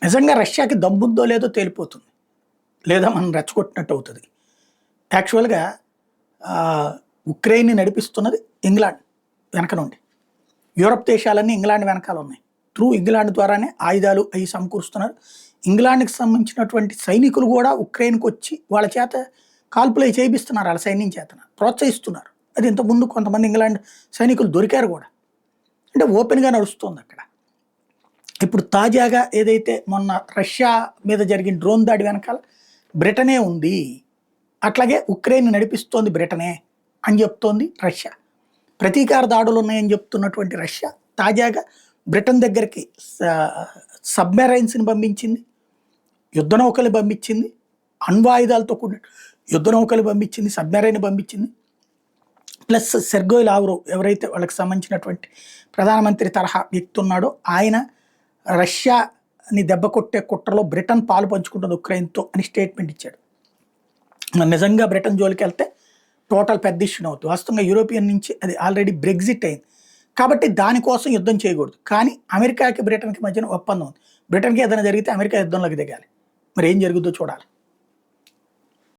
నిజంగా రష్యాకి దమ్ముందో లేదో తేలిపోతుంది. లేదా మనం రెచ్చగొట్టినట్టు అవుతది. యాక్చువల్‌గా ఉక్రెయిన్‌ని నడిపిస్తున్నది ఇంగ్లాండ్ వెనక నుండి. యూరప్ దేశాలన్నీ ఇంగ్లాండ్ వెనకాల ఉన్నాయి. త్రూ ఇంగ్లాండ్ ద్వారానే ఆయుధాలు అయి సమకూరుస్తున్నారు. ఇంగ్లాండ్‌కి సంబంధించినటువంటి సైనికులు గూడా ఉక్రెయిన్‌కొచ్చి వాళ్ళ చేత కాల్పులయి చేయిస్తున్నారు ఆళ్ళ సైన్యం చేతన. ప్రోత్సహిస్తున్నారు. అది ఇంతకుముందు కొంతమంది ఇంగ్లాండ్ సైనికులు దొరికారు గూడా. అంటే ఓపెన్‌గా నడుస్తోందక్కడ. ఇప్పుడు తాజాగా ఏదైతే మొన్న రష్యా మీద జరిగిన డ్రోన్ దాడి వెనకాల బ్రిటనే ఉంది. అట్లాగే ఉక్రెయిన్ నడిపిస్తోంది బ్రిటనే అని చెప్తోంది రష్యా. ప్రతీకార దాడులు ఉన్నాయని చెప్తున్నటువంటి రష్యా తాజాగా బ్రిటన్ దగ్గరికి సబ్మెరైన్స్‌ని పంపించింది. యుద్ధ నౌకలు పంపించింది. అణ్వాయుధాలతో కూడిన యుద్ధ నౌకలు పంపించింది. సబ్మెరైన్ పంపించింది. ప్లస్ సెర్గోయ్ లావ్రోవ్ ఎవరైతే వాళ్ళకి సంబంధించినటువంటి ప్రధానమంత్రి తరహా వ్యక్తి ఉన్నాడో ఆయన రష్యాని దెబ్బ కొట్టే కుట్రలో బ్రిటన్ పాలు పంచుకుంటుంది ఉక్రెయిన్‌తో అని స్టేట్మెంట్ ఇచ్చాడు. నిజంగా బ్రిటన్ జోలికెళ్తే టోటల్ పెద్ద ఇష్యూ అవుతుంది. వాస్తవంగా యూరోపియన్ నుంచి అది ఆల్రెడీ బ్రెగ్జిట్ అయింది. కాబట్టి దానికోసం యుద్ధం చేయకూడదు. కానీ అమెరికాకి, బ్రిటన్‌కి మధ్యన ఒప్పందం ఉంది. బ్రిటన్‌కి ఏదైనా జరిగితే అమెరికా యుద్ధంలోకి దిగాలి. మరి ఏం జరుగుద్దో చూడాలి.